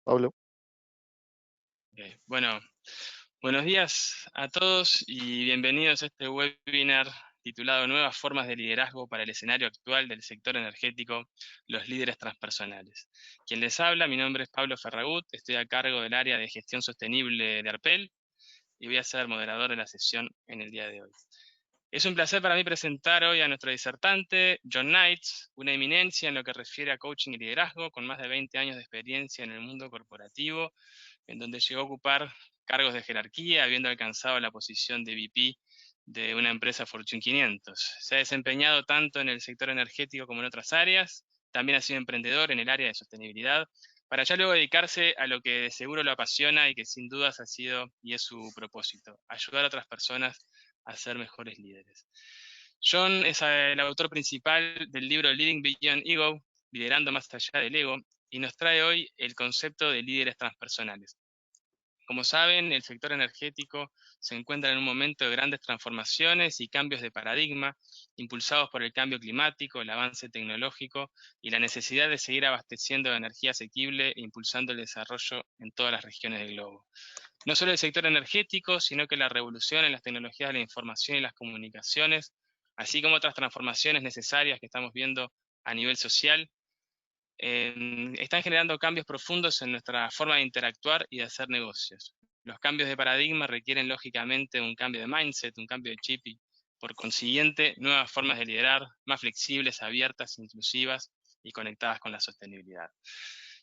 Pablo. Okay. Bueno, buenos días a todos y bienvenidos a este webinar titulado Nuevas formas de liderazgo para el escenario actual del sector energético, los líderes transpersonales. Quien les habla, mi nombre es Pablo Ferragut, estoy a cargo del área de gestión sostenible de Arpel y voy a ser moderador de la sesión en el día de hoy. Es un placer para mí presentar hoy a nuestro disertante, John Knights, una eminencia en lo que refiere a coaching y liderazgo, con más de 20 años de experiencia en el mundo corporativo, en donde llegó a ocupar cargos de jerarquía, habiendo alcanzado la posición de VP de una empresa Fortune 500. Se ha desempeñado tanto en el sector energético como en otras áreas, también ha sido emprendedor en el área de sostenibilidad, para ya luego dedicarse a lo que de seguro lo apasiona y que sin dudas ha sido y es su propósito, ayudar a otras personas a ser mejores líderes. John es el autor principal del libro Leading Beyond Ego, Liderando más allá del ego, y nos trae hoy el concepto de líderes transpersonales. Como saben, el sector energético se encuentra en un momento de grandes transformaciones y cambios de paradigma, impulsados por el cambio climático, el avance tecnológico y la necesidad de seguir abasteciendo de energía asequible e impulsando el desarrollo en todas las regiones del globo. No solo el sector energético, sino que la revolución en las tecnologías de la información y las comunicaciones, así como otras transformaciones necesarias que estamos viendo a nivel social, están generando cambios profundos en nuestra forma de interactuar y de hacer negocios. Los cambios de paradigma requieren lógicamente un cambio de mindset, un cambio de chip y, por consiguiente, nuevas formas de liderar más flexibles, abiertas, inclusivas y conectadas con la sostenibilidad.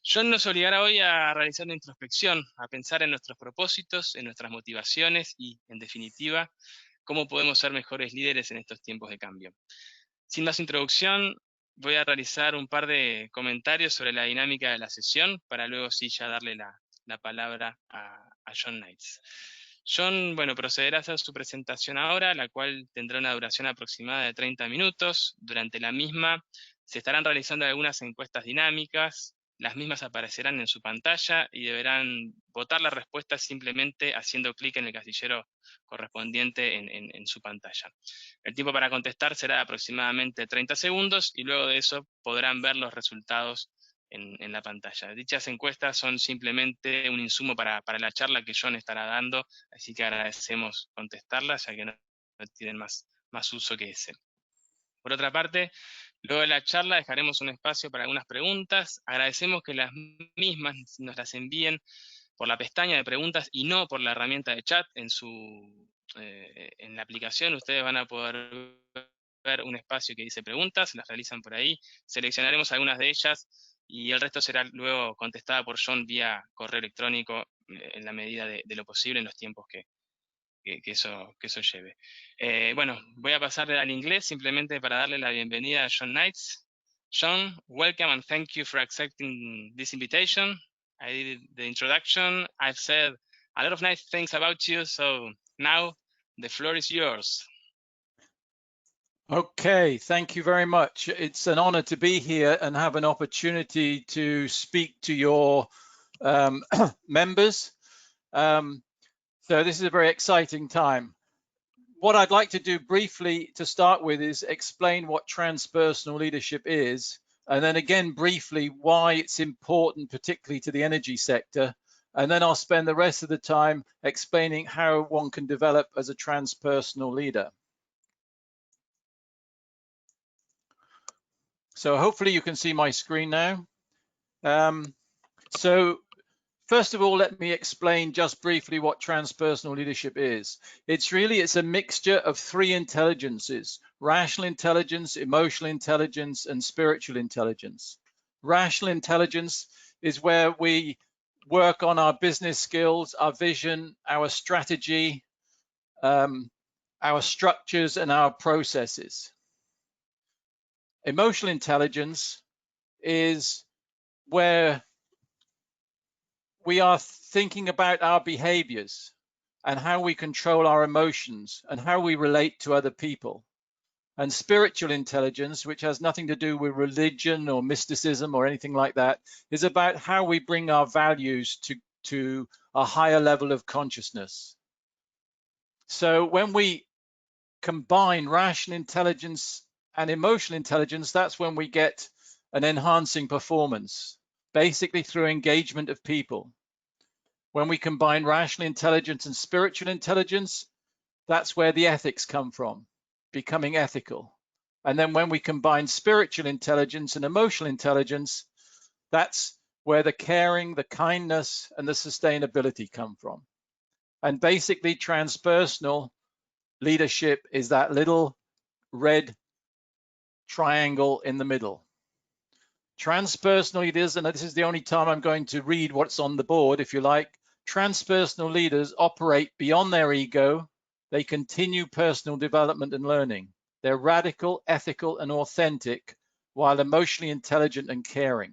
John nos obligará hoy a realizar una introspección, a pensar en nuestros propósitos, en nuestras motivaciones y, en definitiva, cómo podemos ser mejores líderes en estos tiempos de cambio. Sin más introducción, voy a realizar un par de comentarios sobre la dinámica de la sesión para luego sí ya darle la palabra a John Knights. John, bueno, procederá a hacer su presentación ahora, la cual tendrá una duración aproximada de 30 minutos. Durante la misma se estarán realizando algunas encuestas dinámicas. Las mismas aparecerán en su pantalla y deberán votar la respuesta simplemente haciendo clic en el casillero correspondiente en su pantalla. El tiempo para contestar será de aproximadamente 30 segundos y luego de eso podrán ver los resultados en la pantalla. Dichas encuestas son simplemente un insumo para la charla que John estará dando, así que agradecemos contestarlas, ya que no tienen más uso que ese. Por otra parte, luego de la charla dejaremos un espacio para algunas preguntas. Agradecemos que las mismas nos las envíen por la pestaña de preguntas y no por la herramienta de chat en la aplicación. Ustedes van a poder ver un espacio que dice preguntas, las realizan por ahí, seleccionaremos algunas de ellas y el resto será luego contestada por John vía correo electrónico en la medida de lo posible en los tiempos que eso lleve. Bueno, voy a pasar al inglés simplemente para darle la bienvenida a John Knights. John, welcome and thank you for accepting this invitation. I did the introduction. I've said a lot of nice things about you, so now the floor is yours. Okay, thank you very much. It's an honor to be here and have an opportunity to speak to your members. So this is a very exciting time. What I'd like to do briefly to start with is explain what transpersonal leadership is, and then again briefly why it's important, particularly to the energy sector. And then I'll spend the rest of the time explaining how one can develop as a transpersonal leader. So hopefully you can see my screen now. So first of all, let me explain just briefly what transpersonal leadership is. It's a mixture of three intelligences: rational intelligence, emotional intelligence, and spiritual intelligence. Rational intelligence is where we work on our business skills, our vision, our strategy, our structures, and our processes. Emotional intelligence is where we are thinking about our behaviors and how we control our emotions and how we relate to other people. And spiritual intelligence, which has nothing to do with religion or mysticism or anything like that, is about how we bring our values to a higher level of consciousness. So when we combine rational intelligence and emotional intelligence, that's when we get an enhancing performance. basically through engagement of people. When we combine rational intelligence and spiritual intelligence, that's where the ethics come from, becoming ethical. And then when we combine spiritual intelligence and emotional intelligence, that's where the caring, the kindness, and the sustainability come from. And basically, transpersonal leadership is that little red triangle in the middle. Transpersonal leaders, and this is the only time I'm going to read what's on the board, if you like, transpersonal leaders operate beyond their ego. They continue personal development and learning. They're radical, ethical, and authentic, while emotionally intelligent and caring.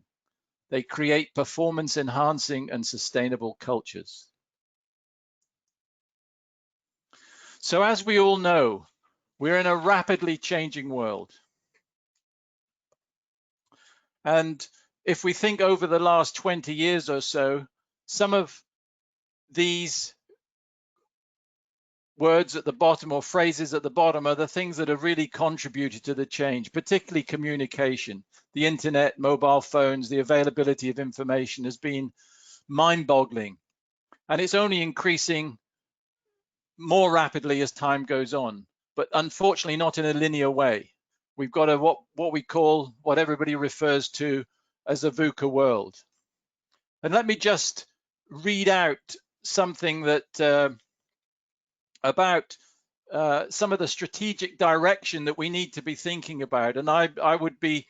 They create performance-enhancing and sustainable cultures. So as we all know, we're in a rapidly changing world. And if we think over the last 20 years or so, some of these words at the bottom or phrases at the bottom are the things that have really contributed to the change, particularly communication. The internet, mobile phones, the availability of information has been mind-boggling. And it's only increasing more rapidly as time goes on, but unfortunately not in a linear way. We've got a what we call, what everybody refers to as a VUCA world. And let me just read out something that about some of the strategic direction that we need to be thinking about. And I would be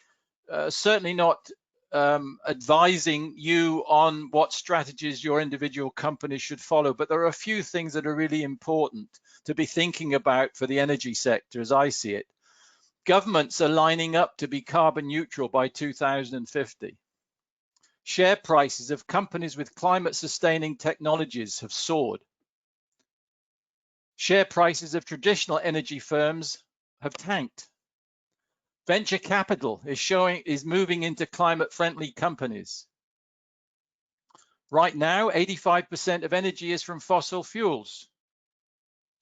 certainly not advising you on what strategies your individual company should follow, but there are a few things that are really important to be thinking about for the energy sector as I see it. Governments are lining up to be carbon neutral by 2050. Share prices of companies with climate sustaining technologies have soared. Share prices of traditional energy firms have tanked. Venture capital is moving into climate-friendly companies. Right now, 85% of energy is from fossil fuels,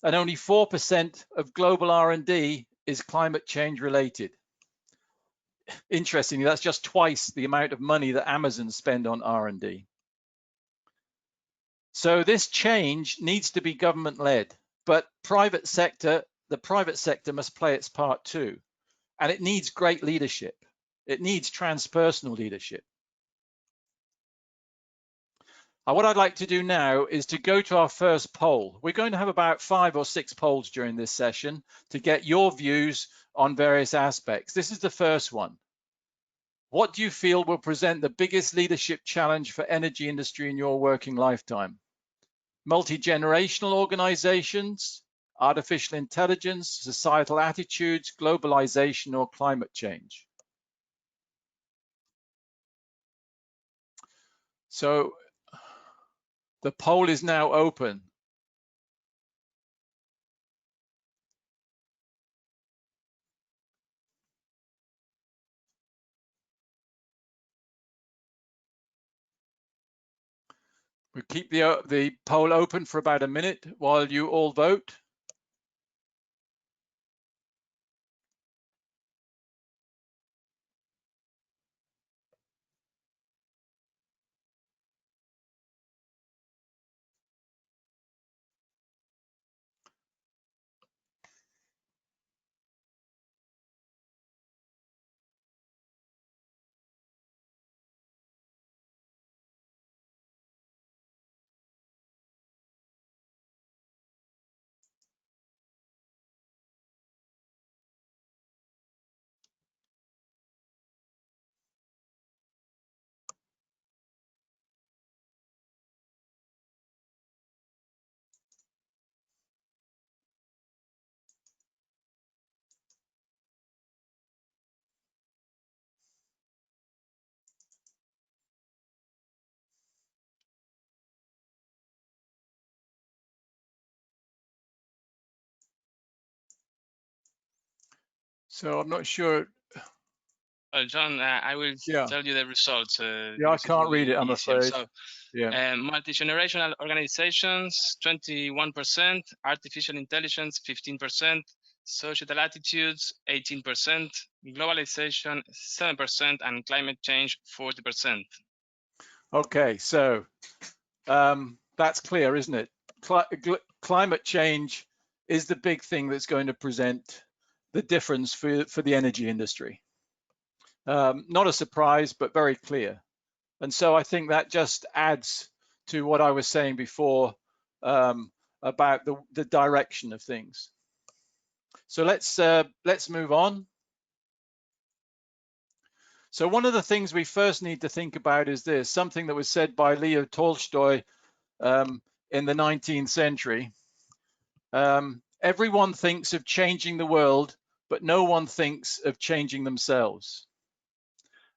and only 4% of global R&D is climate change related. Interestingly, that's just twice the amount of money that Amazon spend on R&D. So this change needs to be government-led, but the private sector must play its part too. And it needs great leadership. It needs transpersonal leadership. What I'd like to do now is to go to our first poll. We're going to have about 5 or 6 polls during this session to get your views on various aspects. This is the first one. What do you feel will present the biggest leadership challenge for energy industry in your working lifetime? Multi-generational organizations, artificial intelligence, societal attitudes, globalization, or climate change? So the poll is now open. We keep the poll open for about a minute while you all vote. So I'm not sure. John, I will tell you the results. Yeah, I can't read it, I'm afraid. So, yeah. Multi-generational organizations, 21%, artificial intelligence, 15%, societal attitudes, 18%, globalization, 7%, and climate change, 40%. Okay, so that's clear, isn't it? Climate change is the big thing that's going to present the difference for the energy industry. Not a surprise, but very clear. And so I think that just adds to what I was saying before about the direction of things. So let's move on. So one of the things we first need to think about is this, something that was said by Leo Tolstoy in the 19th century. Everyone thinks of changing the world, but no one thinks of changing themselves.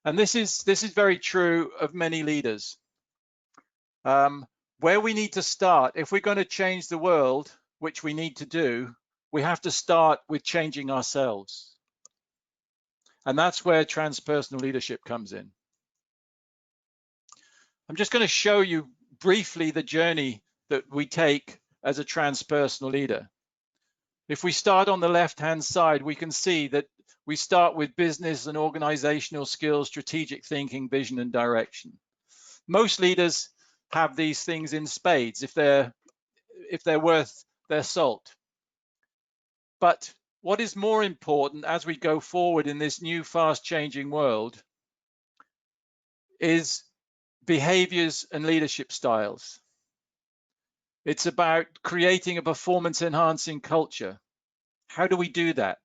And this is very true of many leaders. Where we need to start, if we're going to change the world, which we need to do, we have to start with changing ourselves. And that's where transpersonal leadership comes in. I'm just going to show you briefly the journey that we take as a transpersonal leader. If we start on the left-hand side, we can see that we start with business and organizational skills, strategic thinking, vision, and direction. Most leaders have these things in spades if they're worth their salt. But what is more important as we go forward in this new fast-changing world is behaviors and leadership styles. It's about creating a performance-enhancing culture. How do we do that?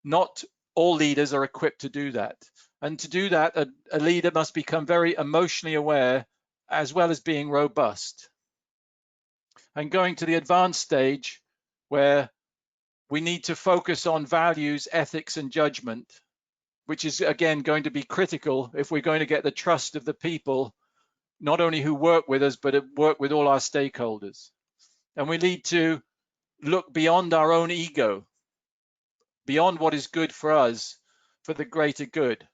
Not all leaders are equipped to do that. And to do that, a leader must become very emotionally aware as well as being robust. And going to the advanced stage where we need to focus on values, ethics, and judgment, which is, again, going to be critical if we're going to get the trust of the people, not only who work with us, but work with all our stakeholders. And we need to look beyond our own ego, beyond what is good for us, for the greater good,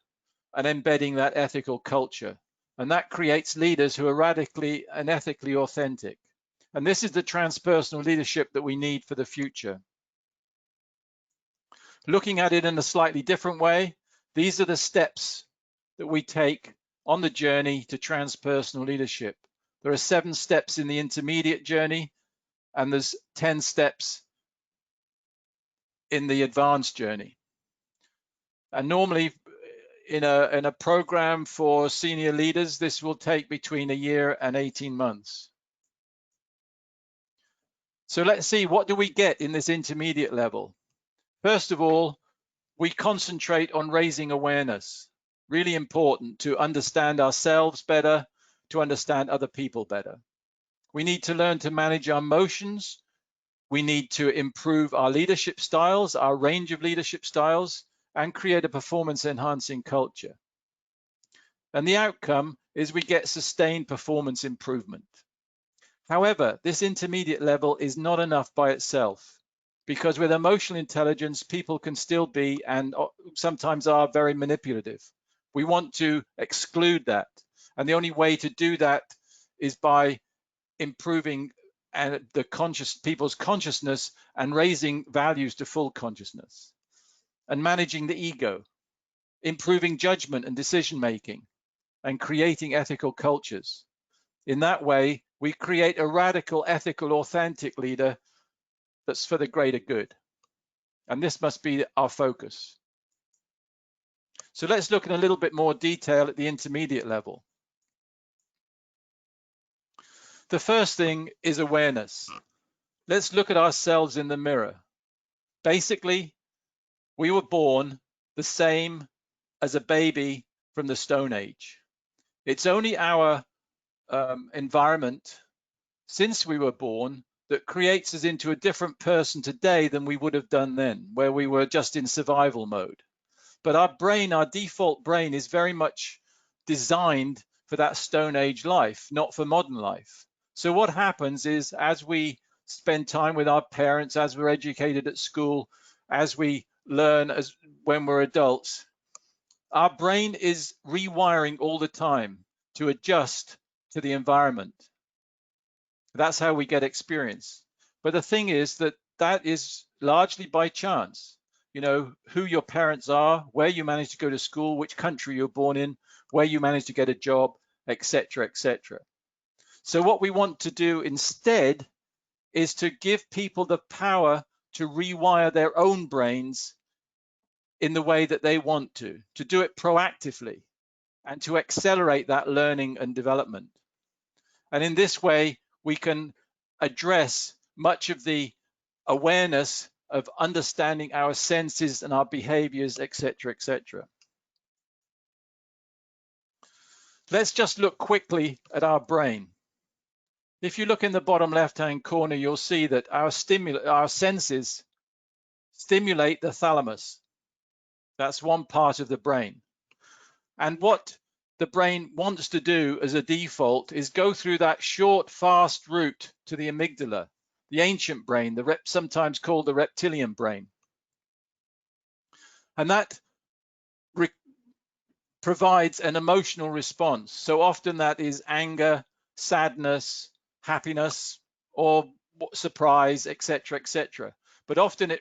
and embedding that ethical culture. And that creates leaders who are radically and ethically authentic. And this is the transpersonal leadership that we need for the future. Looking at it in a slightly different way, these are the steps that we take on the journey to transpersonal leadership. There are 7 steps in the intermediate journey, and there's 10 steps in the advanced journey. And normally in a program for senior leaders, this will take between a year and 18 months. So let's see, what do we get in this intermediate level? First of all, we concentrate on raising awareness. Really important to understand ourselves better, to understand other people better. We need to learn to manage our emotions. We need to improve our leadership styles, our range of leadership styles, and create a performance-enhancing culture. And the outcome is we get sustained performance improvement. However, this intermediate level is not enough by itself, because with emotional intelligence, people can still be and sometimes are very manipulative. We want to exclude that. And the only way to do that is by improving people's consciousness and raising values to full consciousness, and managing the ego, improving judgment and decision making, and creating ethical cultures. In that way, we create a radical, ethical, authentic leader that's for the greater good. And this must be our focus. So let's look in a little bit more detail at the intermediate level. The first thing is awareness. Let's look at ourselves in the mirror. Basically, we were born the same as a baby from the Stone Age. It's only our environment since we were born that creates us into a different person today than we would have done then, where we were just in survival mode. But our brain, our default brain, is very much designed for that Stone Age life, not for modern life. So what happens is, as we spend time with our parents, as we're educated at school, as we learn when we're adults, our brain is rewiring all the time to adjust to the environment. That's how we get experience. But the thing is that is largely by chance. You know, who your parents are, where you managed to go to school, which country you're born in, where you managed to get a job. etc., etc. So what we want to do instead is to give people the power to rewire their own brains in the way that they want to do it proactively, and to accelerate that learning and development. And in this way, we can address much of the awareness of understanding our senses and our behaviors, etc., etc. Let's just look quickly at our brain. If you look in the bottom left-hand corner, you'll see that our senses stimulate the thalamus. That's one part of the brain. And what the brain wants to do as a default is go through that short, fast route to the amygdala, the ancient brain, sometimes called the reptilian brain. And that provides an emotional response. So often that is anger, sadness, happiness, or surprise, etc., etc. But often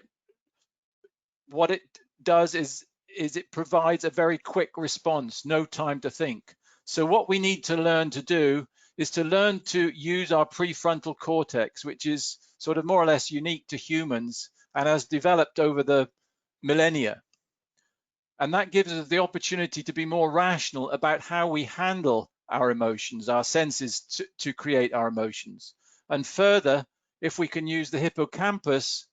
what it does is it provides a very quick response, no time to think. So what we need to learn to do is to learn to use our prefrontal cortex, which is sort of more or less unique to humans and has developed over the millennia. And that gives us the opportunity to be more rational about how we handle our emotions, our senses to create our emotions. And further, if we can use the hippocampus,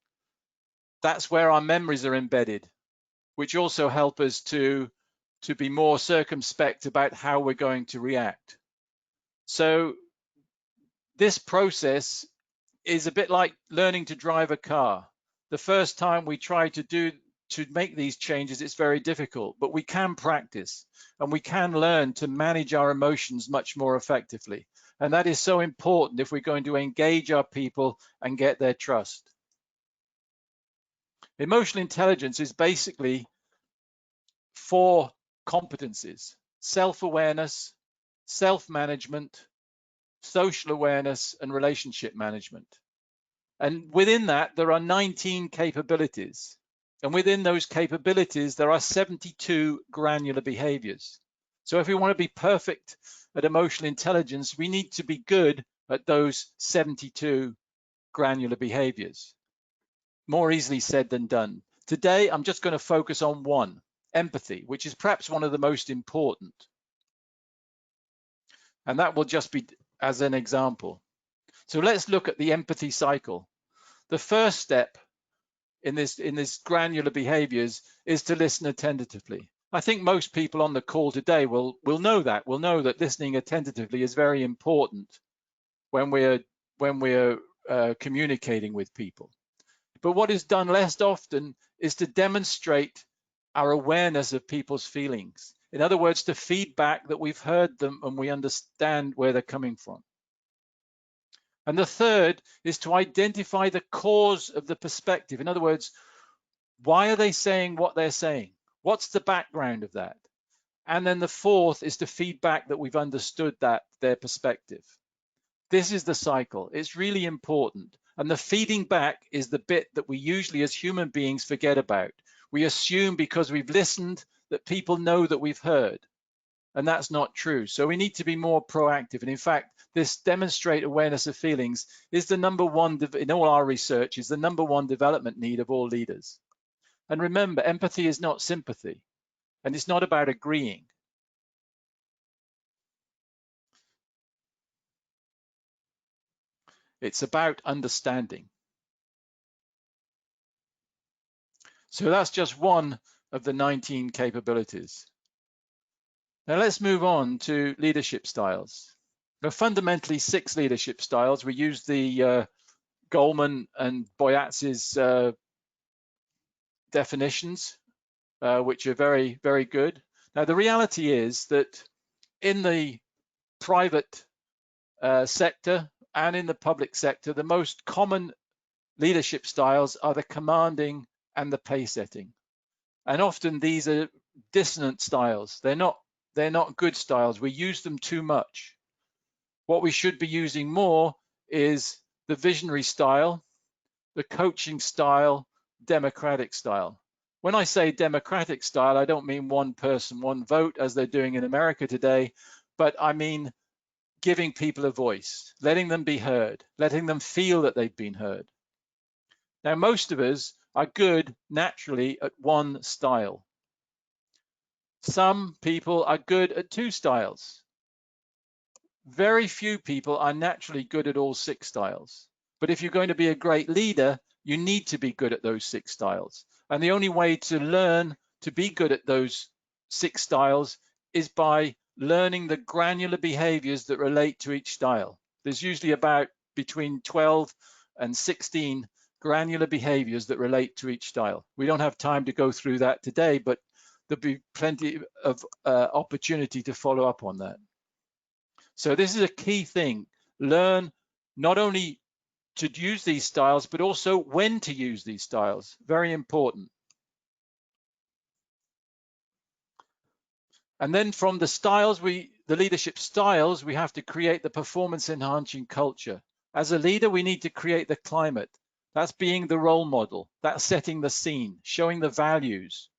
that's where our memories are embedded, which also help us to be more circumspect about how we're going to react. So this process is a bit like learning to drive a car. The first time we try to make these changes, it's very difficult, but we can practice and we can learn to manage our emotions much more effectively. And that is so important if we're going to engage our people and get their trust. Emotional intelligence is basically 4 competencies: self-awareness, self-management, social awareness, and relationship management. And within that, there are 19 capabilities. And within those capabilities, there are 72 granular behaviors. So if we want to be perfect at emotional intelligence, we need to be good at those 72 granular behaviors. More easily said than done. Today, I'm just going to focus on one: empathy, which is perhaps one of the most important. And that will just be as an example. So let's look at the empathy cycle. The first step in this granular behaviors is to listen attentively. I think most people on the call today will know that listening attentively is very important when we're communicating with people. But what is done less often is to demonstrate our awareness of people's feelings. In other words, to feedback that we've heard them and we understand where they're coming from. And the third is to identify the cause of the perspective. In other words, why are they saying what they're saying? What's the background of that? And then the fourth is to feedback that we've understood their perspective. This is the cycle. It's really important. And the feeding back is the bit that we usually as human beings forget about. We assume because we've listened that people know that we've heard. And that's not true. So we need to be more proactive. And in fact, this demonstrate awareness of feelings is the number one, in all our research, is the number one development need of all leaders. And remember, empathy is not sympathy, and it's not about agreeing. It's about understanding. So that's just one of the 19 capabilities. Now let's move on to leadership styles. There are fundamentally 6 leadership styles. We use the Goleman and Boyatz's definitions, which are very, very good. Now the reality is that in the private sector and in the public sector, the most common leadership styles are the commanding and the pace setting. And often these are dissonant styles. They're not good styles. We use them too much. What we should be using more is the visionary style, the coaching style, democratic style. When I say democratic style, I don't mean one person, one vote, as they're doing in America today, but I mean giving people a voice, letting them be heard, letting them feel that they've been heard. Now, most of us are good naturally at one style. Some people are good at 2 styles. Very few people are naturally good at all 6 styles. But if you're going to be a great leader, you need to be good at those 6 styles. And the only way to learn to be good at those 6 styles is by learning the granular behaviors that relate to each style. There's usually about between 12 and 16 granular behaviors that relate to each style. We don't have time to go through that today, but there'll be plenty of opportunity to follow up on that. So this is a key thing. Learn not only to use these styles, but also when to use these styles. Very important. And then from the styles, the leadership styles, we have to create the performance enhancing culture. As a leader, we need to create the climate. That's being the role model. That's setting the scene, showing the values,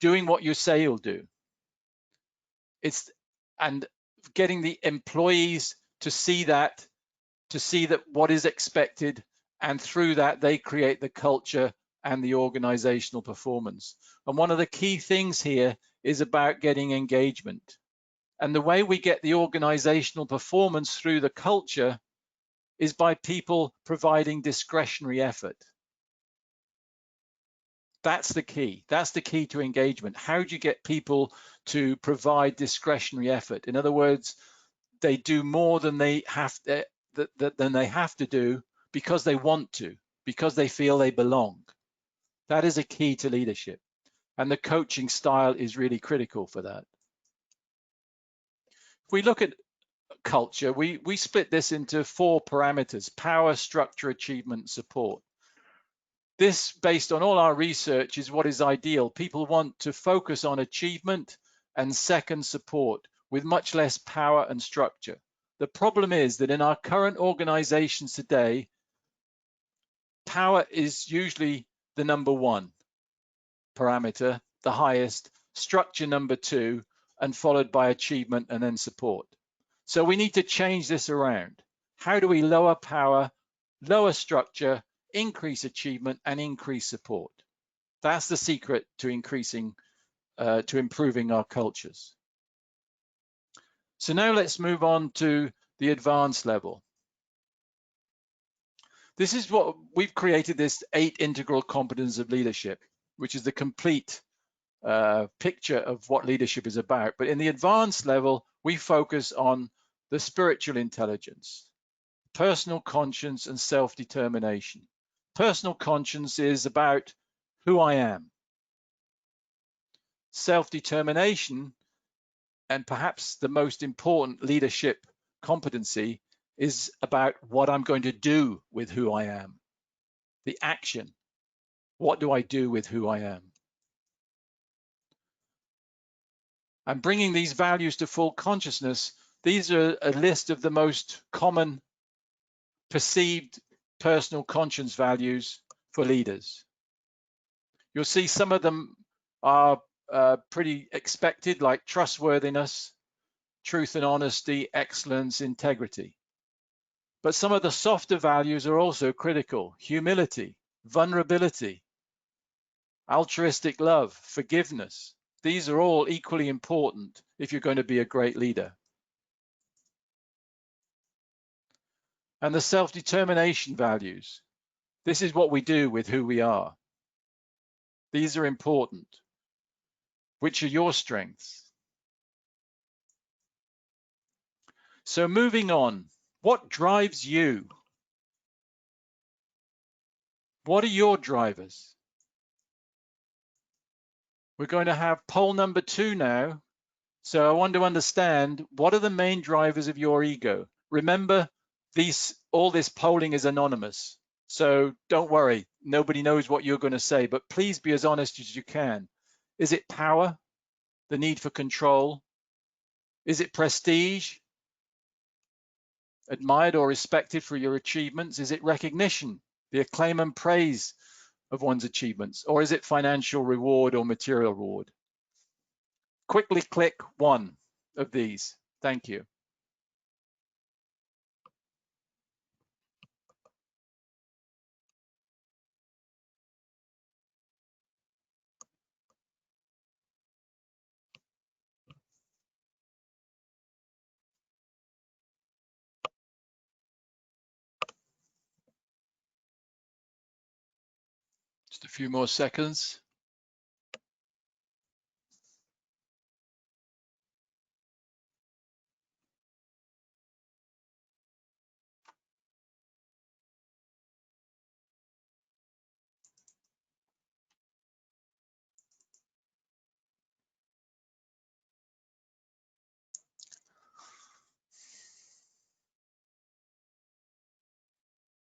doing what you say you'll do. And getting the employees to see that what is expected, and through that they create the culture and the organizational performance. And one of the key things here is about getting engagement. And the way we get the organizational performance through the culture is by people providing discretionary effort. That's the key. That's the key to engagement. How do you get people to provide discretionary effort? In other words, they do more than they have to do because they want to, because they feel they belong. That is a key to leadership. And the coaching style is really critical for that. If we look at culture, we split this into 4 parameters: power, structure, achievement, support. This, based on all our research, is what is ideal. People want to focus on achievement and second, support, with much less power and structure. The problem is that in our current organizations today, power is usually the number 1 parameter, the highest, structure number 2, and followed by achievement and then support. So we need to change this around. How do we lower power, lower structure, increase achievement, and increase support? That's the secret to improving our cultures. So now let's move on to the advanced level. This is what we've created, this 8 integral competencies of leadership, which is the complete picture of what leadership is about. But in the advanced level, we focus on the spiritual intelligence, personal conscience, and self-determination. Personal conscience is about who I am. Self-determination, and perhaps the most important leadership competency, is about what I'm going to do with who I am. The action. What do I do with who I am? And bringing these values to full consciousness, these are a list of the most common perceived personal conscience values for leaders. You'll see some of them are pretty expected, like trustworthiness, truth and honesty, excellence, integrity. But some of the softer values are also critical: humility, vulnerability, altruistic love, forgiveness. These are all equally important if you're going to be a great leader. And the self-determination values. This is what we do with who we are. These are important. Which are your strengths? So moving on, what drives you? What are your drivers? We're going to have poll number 2 now. So I want to understand, what are the main drivers of your ego? Remember, all this polling is anonymous. So don't worry, nobody knows what you're going to say, but please be as honest as you can. Is it power? The need for control? Is it prestige? Admired or respected for your achievements? Is it recognition? The acclaim and praise of one's achievements? Or is it financial reward or material reward? Quickly click one of these. Thank you. Just a few more seconds.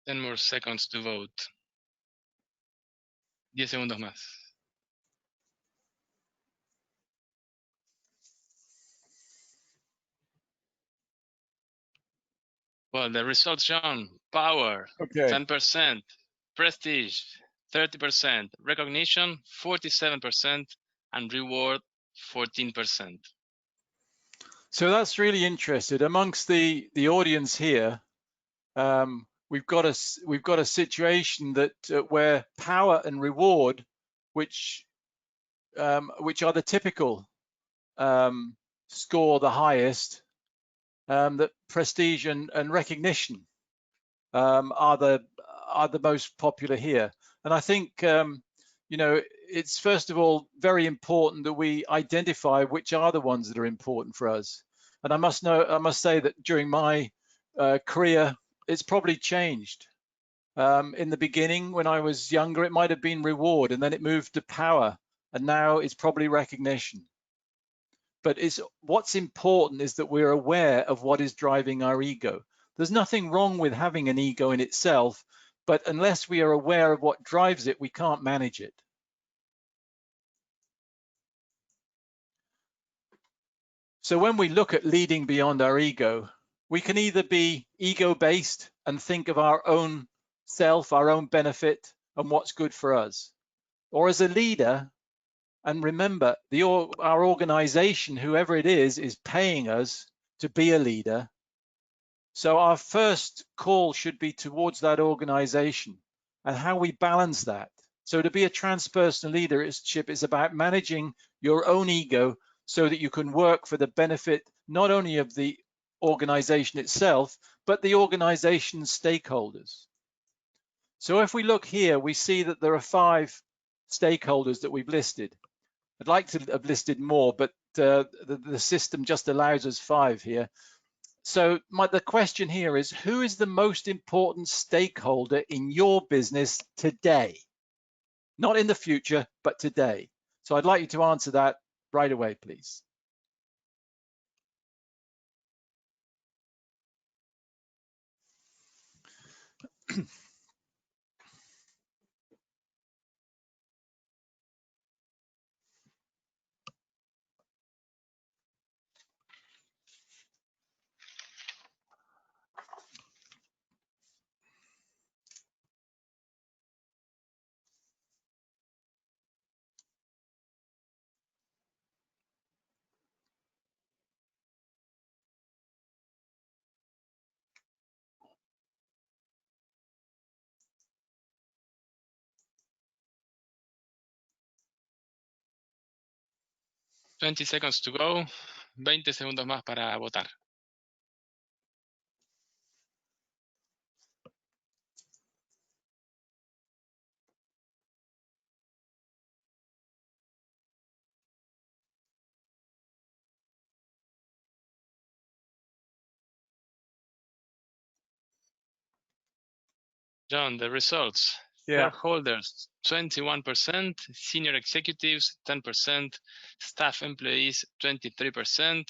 Ten more seconds to vote. 10 segundos más. Well, the results shown: power, Okay. 10%, prestige, 30%, recognition, 47%, and reward, 14%. So that's really interesting. Amongst the audience here, we've got a situation that where power and reward, which are the typical, score the highest. That prestige and recognition are the most popular here. And I think it's first of all very important that we identify which are the ones that are important for us. And I must say that during my career, it's probably changed. In the beginning, when I was younger, it might have been reward, and then it moved to power, and now it's probably recognition. But what's important is that we're aware of what is driving our ego. There's nothing wrong with having an ego in itself, but unless we are aware of what drives it, we can't manage it. So when we look at leading beyond our ego, we can either be ego-based and think of our own self, our own benefit, and what's good for us. Or as a leader, and remember, our organization, whoever it is paying us to be a leader. So our first call should be towards that organization and how we balance that. So to be a transpersonal leadership is about managing your own ego so that you can work for the benefit not only of the organization itself, but the organization's stakeholders. So if we look here, we see that there are 5 stakeholders that we've listed. I'd like to have listed more, but the system just allows us 5 here. So the question here is, who is the most important stakeholder in your business today? Not in the future, but today. So I'd like you to answer that right away, please. $20 seconds to go. 20 segundos más para votar. John, the results. Yeah. Shareholders, 21%, senior executives, 10%, staff employees, 23%,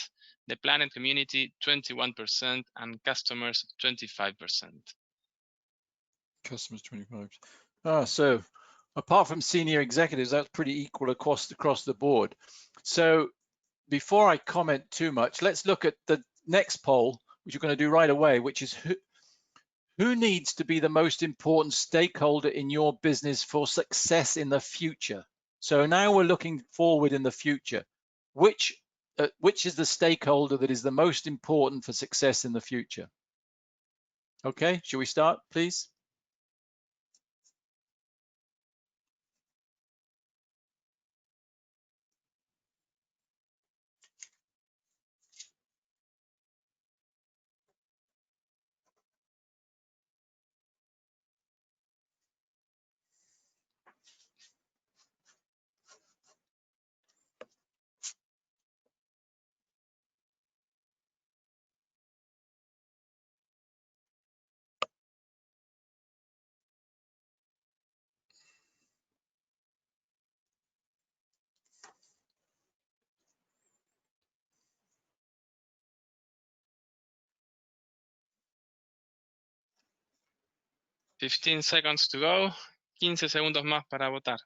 the planet community, 21%, and customers, 25%. Customers, 25%. So apart from senior executives, that's pretty equal across the board. So before I comment too much, let's look at the next poll, which you're going to do right away, which is who needs to be the most important stakeholder in your business for success in the future? So now we're looking forward in the future. Which which is the stakeholder that is the most important for success in the future? Okay, shall we start, please? $15 seconds to go. 15 segundos más para votar.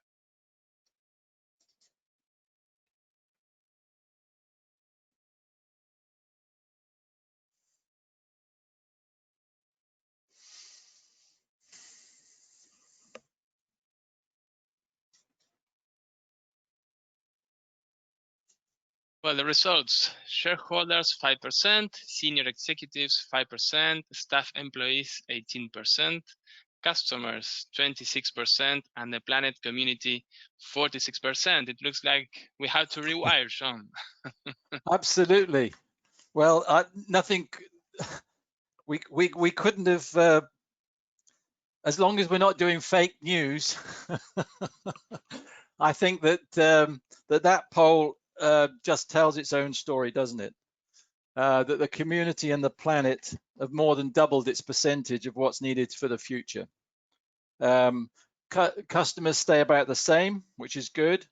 Well, the results: shareholders 5%, senior executives 5%, staff employees 18%, customers 26%, and the planet community 46%. It looks like we have to rewire, Sean. Absolutely. Well, nothing. We couldn't have. As long as we're not doing fake news, I think that that poll just tells its own story, doesn't it? That the community and the planet have more than doubled its percentage of what's needed for the future. Customers stay about the same, which is good.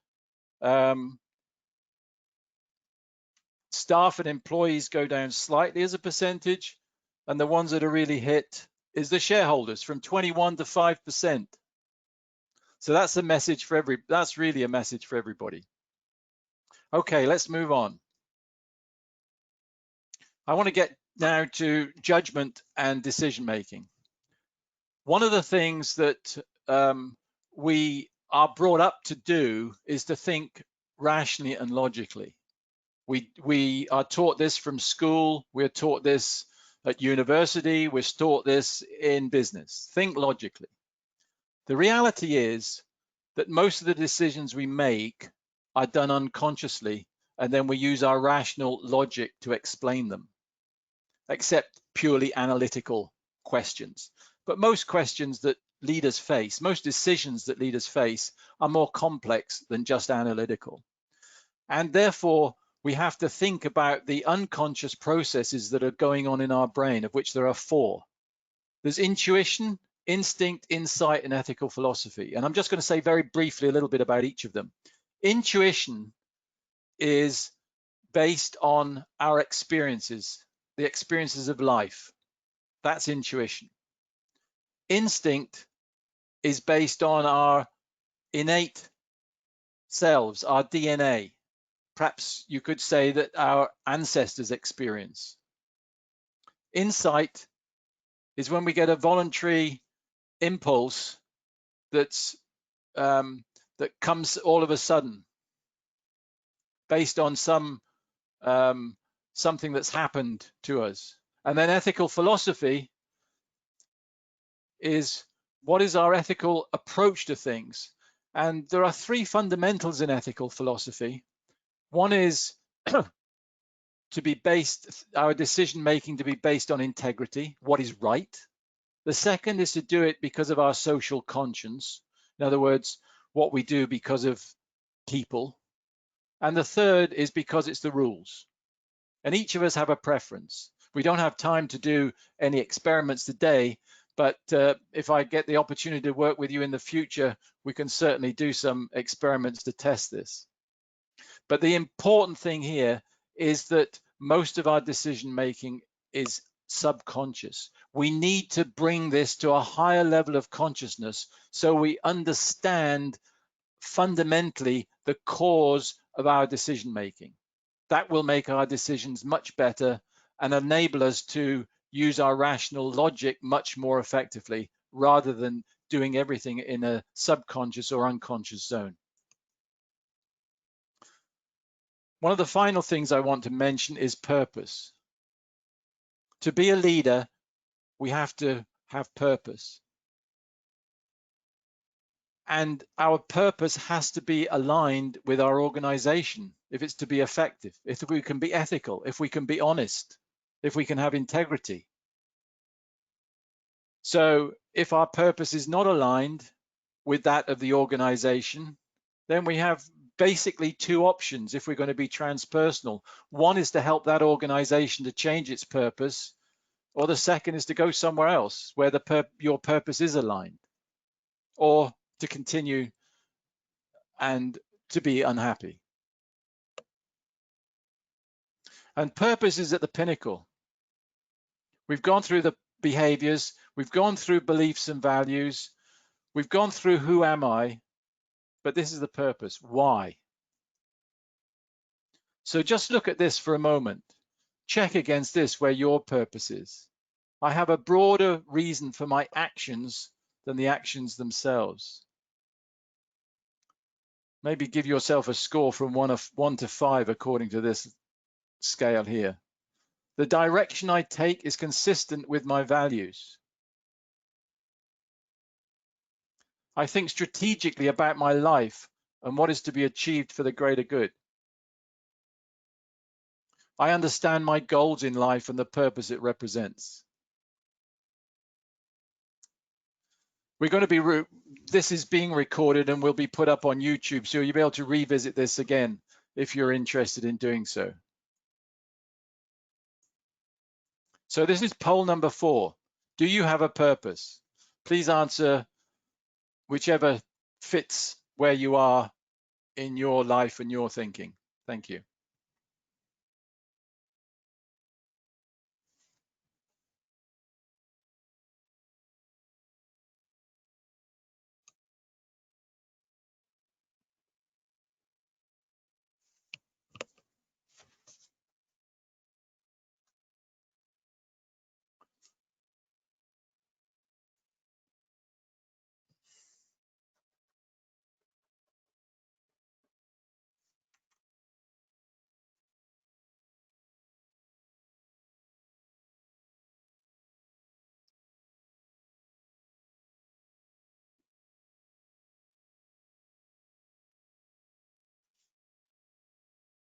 Staff and employees go down slightly as a percentage, and the ones that are really hit is the shareholders, from 21 to 5%. So that's a message for that's really a message for everybody. Okay, let's move on. I want to get now to judgment and decision making. One of the things that we are brought up to do is to think rationally and logically. We are taught this from school, we're taught this at university, we're taught this in business. Think logically. The reality is that most of the decisions we make are done unconsciously, and then we use our rational logic to explain them, except purely analytical questions. But most questions that leaders face, most decisions that leaders face, are more complex than just analytical. And therefore, we have to think about the unconscious processes that are going on in our brain, of which there are 4. There's intuition, instinct, insight, and ethical philosophy. And I'm just going to say very briefly a little bit about each of them. Intuition is based on our experiences, the experiences of life. That's intuition. Instinct is based on our innate selves, our DNA. Perhaps you could say that our ancestors' experience. Insight is when we get a voluntary impulse that's that comes all of a sudden, based on something that's happened to us. And then ethical philosophy is, what is our ethical approach to things? And there are 3 fundamentals in ethical philosophy. One is to be based, our decision making to be based on integrity, what is right. The second is to do it because of our social conscience. In other words, what we do because of people. And the third is because it's the rules. And each of us have a preference. We don't have time to do any experiments today, but if I get the opportunity to work with you in the future, we can certainly do some experiments to test this. But the important thing here is that most of our decision making is subconscious. We need to bring this to a higher level of consciousness so we understand fundamentally the cause of our decision making. That will make our decisions much better and enable us to use our rational logic much more effectively, rather than doing everything in a subconscious or unconscious zone. One of the final things I want to mention is purpose. To be a leader, we have to have purpose. And our purpose has to be aligned with our organization if it's to be effective, if we can be ethical, if we can be honest, if we can have integrity. So if our purpose is not aligned with that of the organization, then we have basically two options if we're going to be transpersonal. One is to help that organization to change its purpose, or the second is to go somewhere else where your purpose is aligned, or to continue and to be unhappy. And purpose is at the pinnacle. We've gone through the behaviors, we've gone through beliefs and values, we've gone through who am I, but this is the purpose, why. So just look at this for a moment. Check against this where your purpose is. I have a broader reason for my actions than the actions themselves. Maybe give yourself a score from 1 to 5 according to this scale here. The direction I take is consistent with my values. I think strategically about my life and what is to be achieved for the greater good. I understand my goals in life and the purpose it represents. We're going to be, this is being recorded and will be put up on YouTube, so you'll be able to revisit this again if you're interested in doing so. So this is poll number 4. Do you have a purpose? Please answer whichever fits where you are in your life and your thinking. Thank you.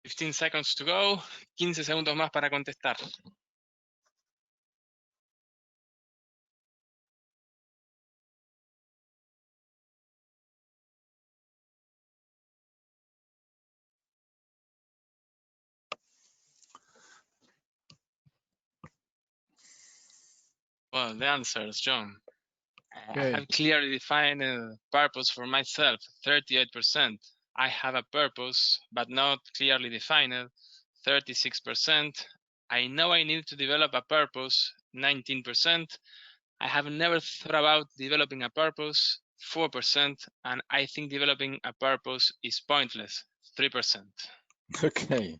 $15 seconds to go. 15 segundos más para contestar. Well, the answers, John. I have clearly defined a purpose for myself, 38%. I have a purpose, but not clearly defined, 36%. I know I need to develop a purpose, 19%. I have never thought about developing a purpose, 4%. And I think developing a purpose is pointless, 3%. Okay.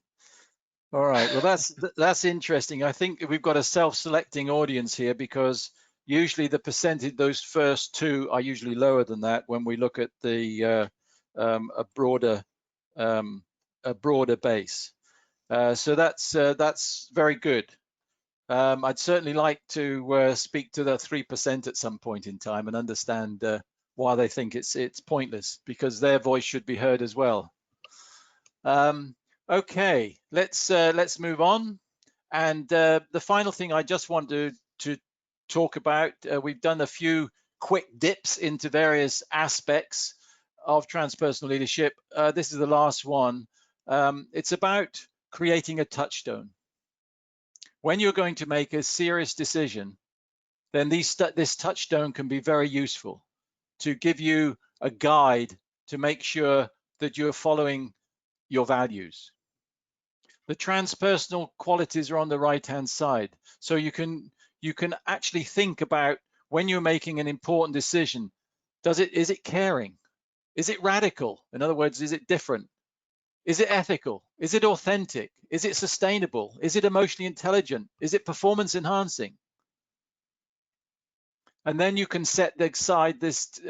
All right. Well, that's interesting. I think we've got a self-selecting audience here because usually the percentage, those first two are usually lower than that when we look at the a broader base. So that's very good. I'd certainly like to speak to the 3% at some point in time and understand why they think it's pointless, because their voice should be heard as well. Okay, let's move on. And the final thing I just want to talk about, we've done a few quick dips into various aspects of transpersonal leadership. This is the last one. It's about creating a touchstone. When you're going to make a serious decision, then this touchstone can be very useful to give you a guide to make sure that you're following your values. The transpersonal qualities are on the right-hand side, so you can actually think about when you're making an important decision. Is it caring? Is it radical? In other words, is it different? Is it ethical? Is it authentic? Is it sustainable? Is it emotionally intelligent? Is it performance enhancing? And then you can set aside this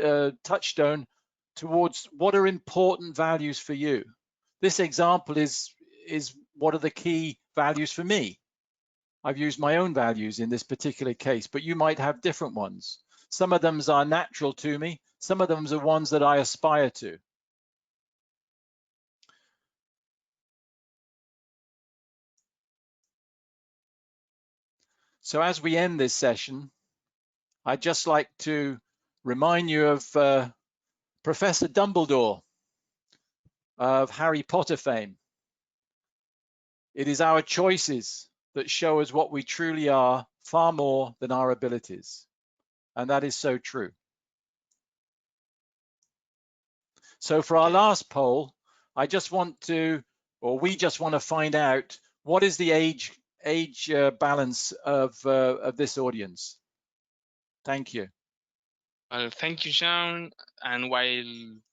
touchstone towards what are important values for you. This example is is what are the key values for me. I've used my own values in this particular case, but you might have different ones. Some of them are natural to me. Some of them are ones that I aspire to. So as we end this session, I'd just like to remind you of Professor Dumbledore of Harry Potter fame. It is our choices that show us what we truly are, far more than our abilities. And that is so true. So for our last poll, I just want to, or we just want to find out, what is the age balance of this audience? Thank you. Well, thank you, Sean. And while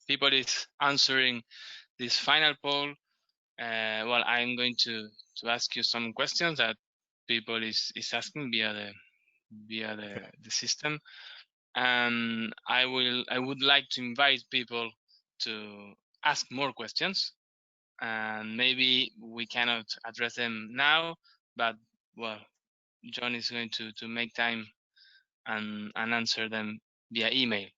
people is answering this final poll, well, I'm going to ask you some questions that people is asking via the system, and I would like to invite people to ask more questions, and maybe we cannot address them now, but well, John is going to make time and answer them via email.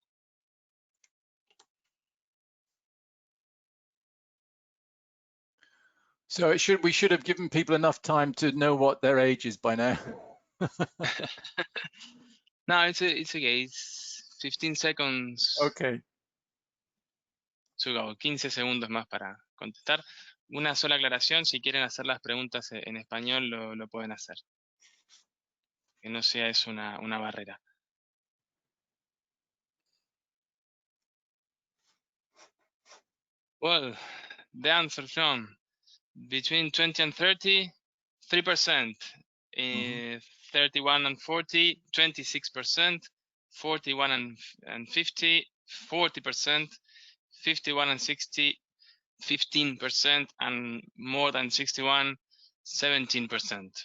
So we should have given people enough time to know what their age is by now. No, it's okay. It's 15 seconds. Okay. To go. 15 segundos más para contestar. Una sola aclaración, si quieren hacer las preguntas en español lo pueden hacer. Que no sea eso una barrera. Well, the answer, John, between 20 and 30, 3%. 31 and 40, 26%. 41 and 50, 40%. 51 and 60, 15%, and more than 61, 17%.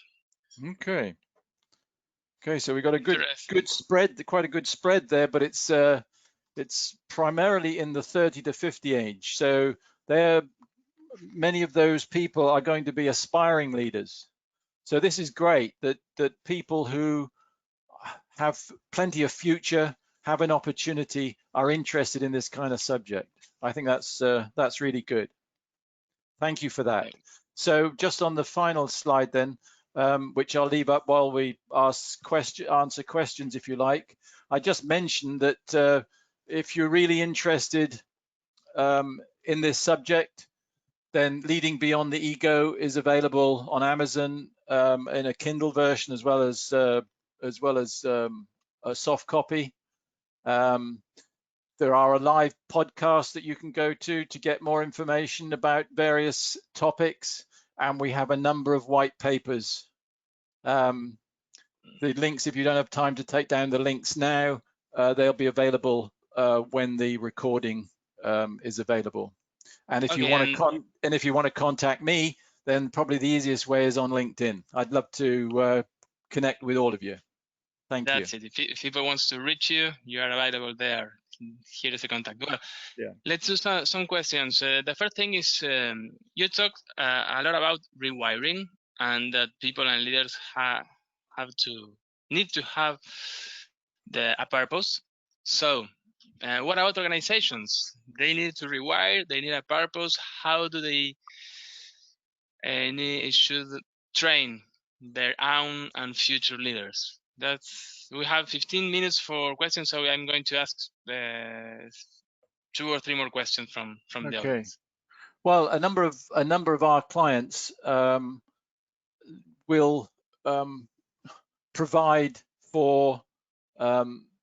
Okay. Okay, so we got a good spread, quite a good spread there, but it's primarily in the 30 to 50 age. So many of those people are going to be aspiring leaders. So this is great that people who have plenty of future, have an opportunity, are interested in this kind of subject. I think that's really good. Thank you for that. So just on the final slide then, which I'll leave up while we answer questions if you like. I just mentioned that if you're really interested in this subject, then Leading Beyond the Ego is available on Amazon in a Kindle version as well as a soft copy. There are a live podcast that you can go to get more information about various topics, and we have a number of white papers. The links, if you don't have time to take down the links now, they'll be available when the recording is available. And if you want to contact me, then probably the easiest way is on LinkedIn. I'd love to connect with all of you. Thank you. That's it. If people wants to reach you, you are available there. Here is the contact. Well, yeah. Let's do some questions. The first thing is you talked a lot about rewiring, and that people and leaders need to have a purpose. So what about organizations? They need to rewire, they need a purpose. How do they should train their own and future leaders? We have 15 minutes for questions, so I'm going to ask 2 or 3 more questions from the audience. Well, a number of our clients will provide for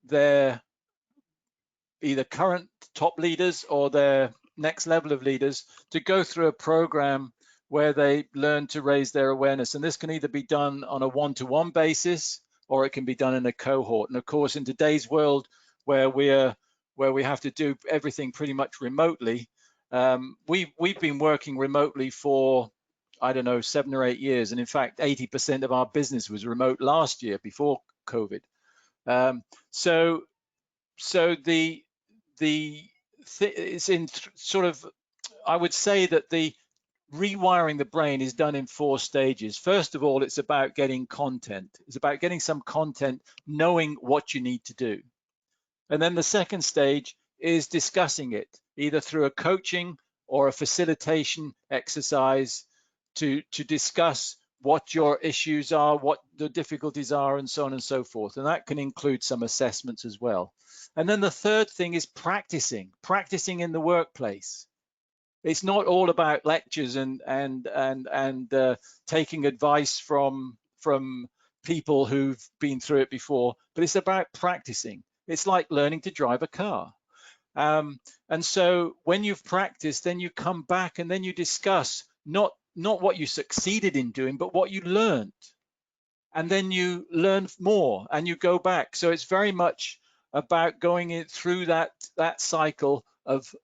their either current top leaders or their next level of leaders to go through a program where they learn to raise their awareness. And this can either be done on a one-to-one basis, or it can be done in a cohort. And of course, in today's world where we have to do everything pretty much remotely, we've been working remotely for, I don't know, 7 or 8 years. And in fact, 80% of our business was remote last year before COVID. So it's in sort of, I would say that the rewiring the brain is done in 4 stages. First of all, it's about getting content. It's about getting some content, knowing what you need to do. And then the second stage is discussing it, either through a coaching or a facilitation exercise to discuss what your issues are, what the difficulties are, and so on and so forth. And that can include some assessments as well. And then the third thing is practicing in the workplace. It's not all about lectures and taking advice from people who've been through it before, but it's about practicing. It's like learning to drive a car. And so when you've practiced, then you come back and then you discuss not what you succeeded in doing, but what you learned. And then you learn more and you go back. So it's very much about going through that cycle of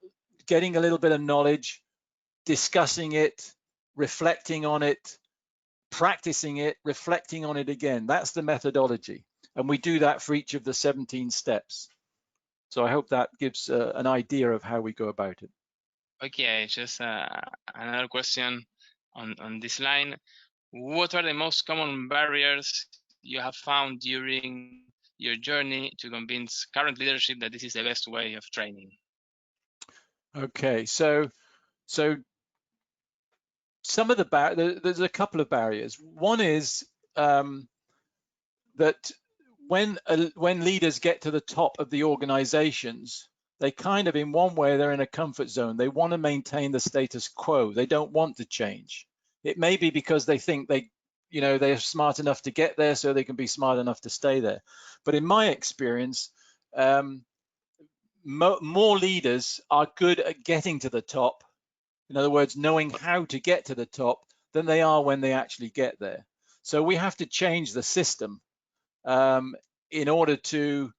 getting a little bit of knowledge, discussing it, reflecting on it, practicing it, reflecting on it again. That's the methodology. And we do that for each of the 17 steps. So I hope that gives an idea of how we go about it. Okay, just another question on this line. What are the most common barriers you have found during your journey to convince current leadership that this is the best way of training? Okay, so some of there's a couple of barriers. One is that when leaders get to the top of the organizations, they kind of, in one way, they're in a comfort zone. They want to maintain the status quo. They don't want to change. It may be because they think they're smart enough to get there, so they can be smart enough to stay there. But in my experience, more leaders are good at getting to the top, in other words, knowing how to get to the top, than they are when they actually get there. So we have to change the system in order to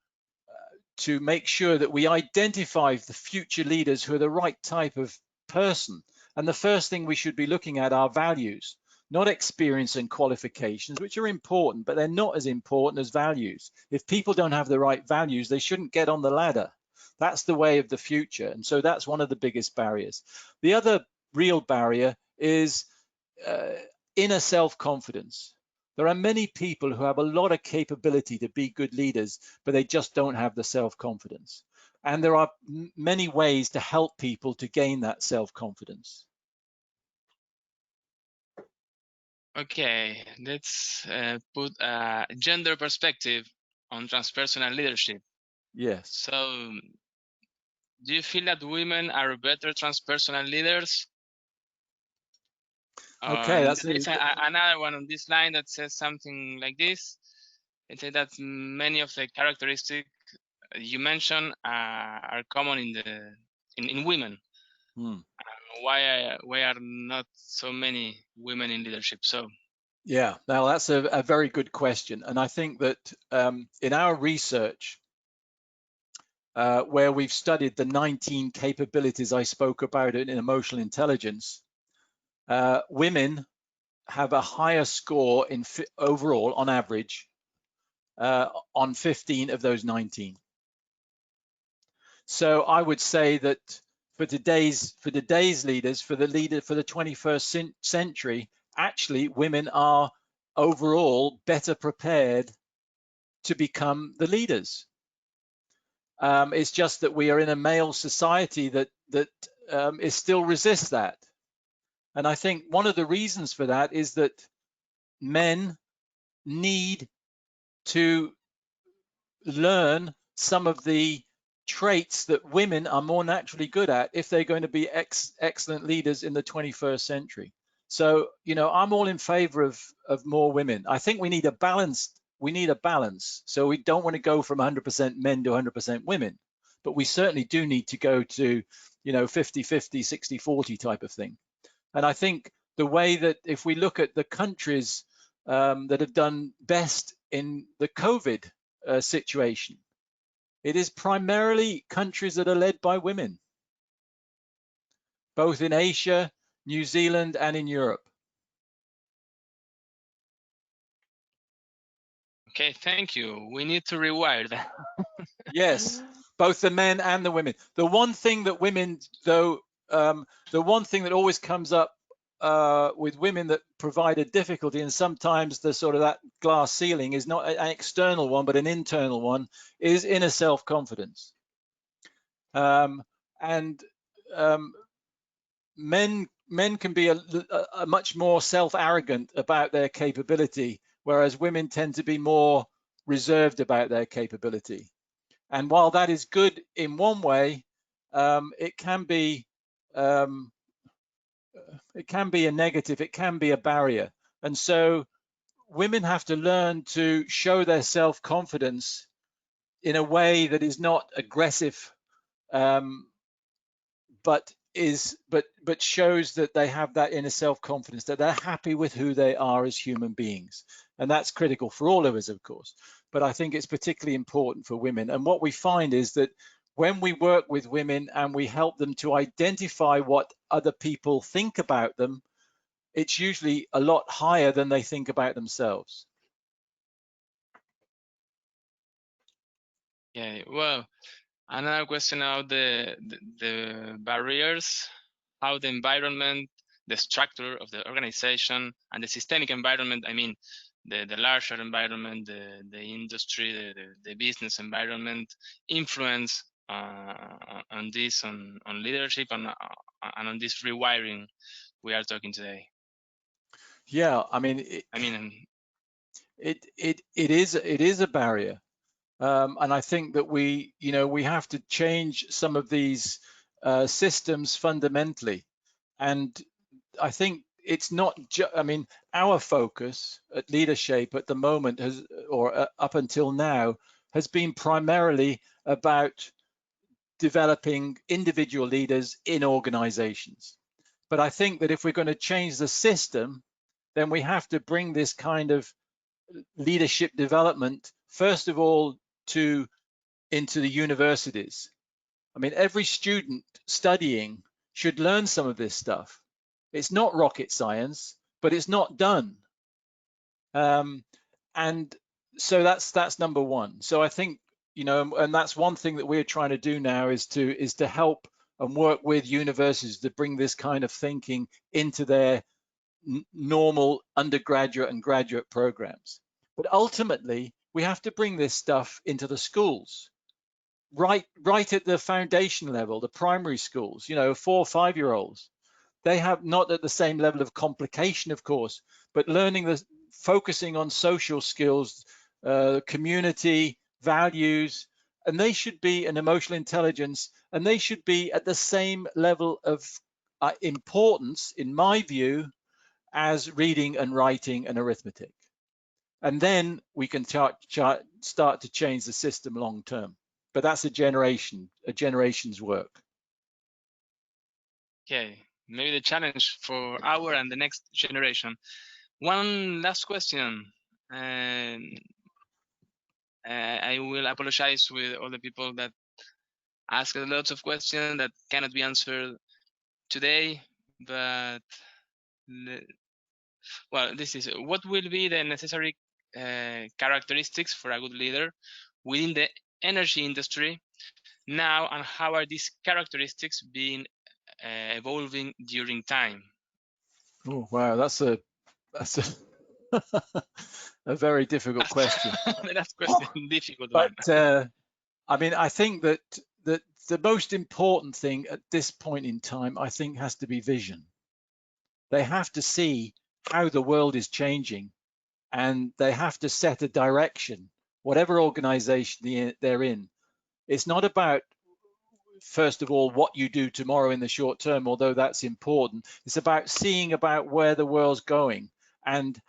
make sure that we identify the future leaders who are the right type of person. And the first thing we should be looking at are values, not experience and qualifications, which are important, but they're not as important as values. If people don't have the right values, they shouldn't get on the ladder. That's the way of the future. And so that's one of the biggest barriers. The other real barrier is inner self-confidence. There are many people who have a lot of capability to be good leaders, but they just don't have the self-confidence. And there are many ways to help people to gain that self-confidence. Okay, let's put a gender perspective on transpersonal leadership. Yes. So, do you feel that women are better transpersonal leaders? Okay, that's there's another one on this line that says something like this. It says that many of the characteristics you mentioned are common in women. Why are not so many women in leadership? So yeah, now that's a very good question, and I think that in our research, where we've studied the 19 capabilities I spoke about in emotional intelligence, women have a higher score in overall, on average, on 15 of those 19. So I would say that for today's leaders, for the 21st century, actually women are overall better prepared to become the leaders. It's just that we are in a male society that is still resists that. And I think one of the reasons for that is that men need to learn some of the traits that women are more naturally good at if they're going to be excellent leaders in the 21st century. So, I'm all in favor of more women. I think we need a balance. So we don't want to go from 100% men to 100% women, but we certainly do need to go to, 50-50, 60-40 type of thing. And I think the way that if we look at the countries that have done best in the COVID situation, it is primarily countries that are led by women, both in Asia, New Zealand, and in Europe. Okay, thank you. We need to rewire that. Yes, both the men and the women. The one thing that women, though, the one thing that always comes up with women that provide a difficulty, and sometimes the sort of that glass ceiling is not an external one, but an internal one, is inner self-confidence. And men can be a much more self-arrogant about their capability, whereas women tend to be more reserved about their capability. And while that is good in one way, it can be a negative, it can be a barrier. And so women have to learn to show their self-confidence in a way that is not aggressive, but shows that they have that inner self-confidence, that they're happy with who they are as human beings. And that's critical for all of us, of course. But I think it's particularly important for women. And what we find is that when we work with women and we help them to identify what other people think about them, it's usually a lot higher than they think about themselves. Yeah, well, another question about the barriers, how the environment, the structure of the organization, and the systemic environment, I mean, the larger environment, the industry, the business environment, influence on this, on leadership, and on this rewiring we are talking today. Yeah, I mean, it is a barrier. And I think that we have to change some of these systems fundamentally. And I think it's not I mean, our focus at Leadership at the moment has, or up until now, has been primarily about developing individual leaders in organizations. But I think that if we're going to change the system, then we have to bring this kind of leadership development, first of all, into the universities. I mean, every student studying should learn some of this stuff. It's not rocket science, but it's not done. And so that's number one. So I think, and that's one thing that we're trying to do now is to help and work with universities to bring this kind of thinking into their normal undergraduate and graduate programs. But ultimately, we have to bring this stuff into the schools, right at the foundation level, the primary schools, 4 or 5-year-olds. They have not at the same level of complication, of course, but focusing on social skills, community, values, and they should be an emotional intelligence, and they should be at the same level of importance, in my view, as reading and writing and arithmetic. And then we can start to change the system long term. But that's a generation's work. Okay, maybe the challenge for our and the next generation. One last question, and I will apologize with all the people that ask lots of questions that cannot be answered today, but well, this is what will be the necessary characteristics for a good leader within the energy industry now, and how are these characteristics being evolving during time? Oh wow, that's a a very difficult question. That's question, difficult but, one. I mean, I think that the most important thing at this point in time, I think, has to be vision. They have to see how the world is changing, and they have to set a direction, whatever organization they're in. It's not about, first of all, what you do tomorrow in the short term, although that's important. It's about seeing about where the world's going and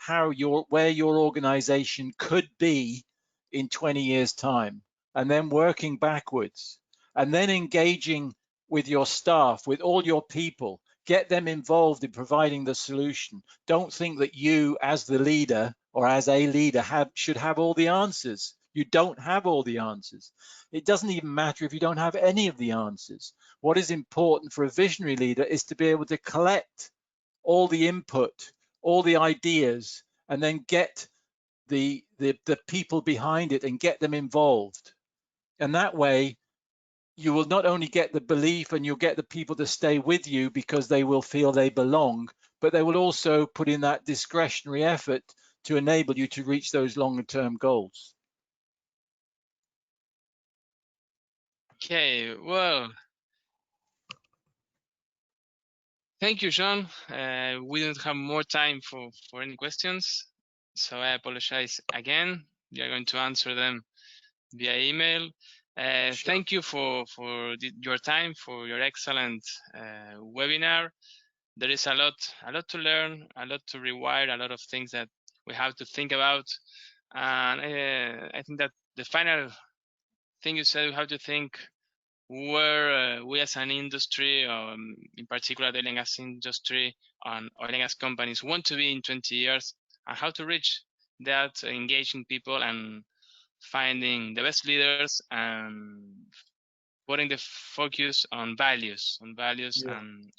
where your organization could be in 20 years' time, and then working backwards, and then engaging with your staff, with all your people. Get them involved in providing the solution. Don't think that you, as the leader or as a leader, should have all the answers. You don't have all the answers. It doesn't even matter if you don't have any of the answers. What is important for a visionary leader is to be able to collect all the input, all the ideas, and then get the people behind it and get them involved. And that way, you will not only get the belief and you'll get the people to stay with you because they will feel they belong, but they will also put in that discretionary effort to enable you to reach those longer-term goals. Okay, well, thank you, John. We don't have more time for any questions, so I apologize again. We are going to answer them via email. Sure. Thank you for your time, for your excellent webinar. There is a lot to learn, a lot to rewire, a lot of things that we have to think about. And I think that the final thing you said, we have to think where we as an industry, in particular the oil and gas industry and oil and gas companies, want to be in 20 years, and how to reach that, engaging people and finding the best leaders and putting the focus on values Yeah. and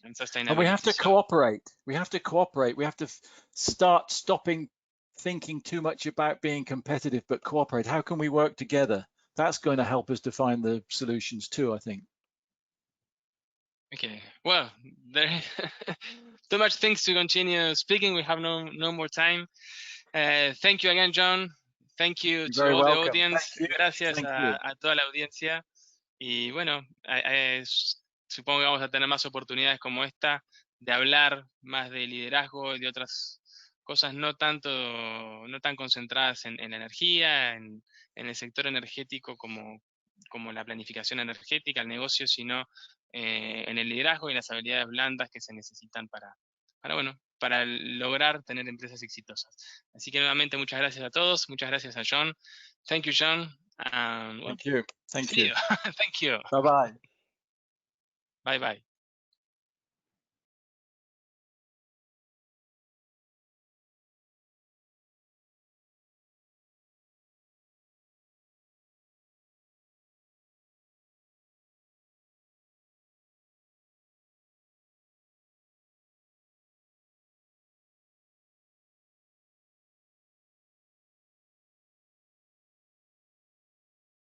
And we have sustainability. to So, cooperate. We have to cooperate. We have to start stopping thinking too much about being competitive, but cooperate. How can we work together? That's going to help us to find the solutions too, I think. okay, well, there too much things to continue speaking. We have no more time. Thank you again, John. Thank you You're to very all the welcome. audience. Thank you. Gracias Thank you. a toda la audiencia. Y bueno, supongo que vamos a tener más oportunidades como esta de hablar más de liderazgo y de otras cosas no tan concentradas en la energía, en el sector energético como la planificación energética, el negocio, sino en el liderazgo y las habilidades blandas que se necesitan para lograr tener empresas exitosas. Así que nuevamente muchas gracias a todos, muchas gracias a John. Thank you, John. Thank you. Thank See you. you. Thank you. Bye-bye. Bye bye.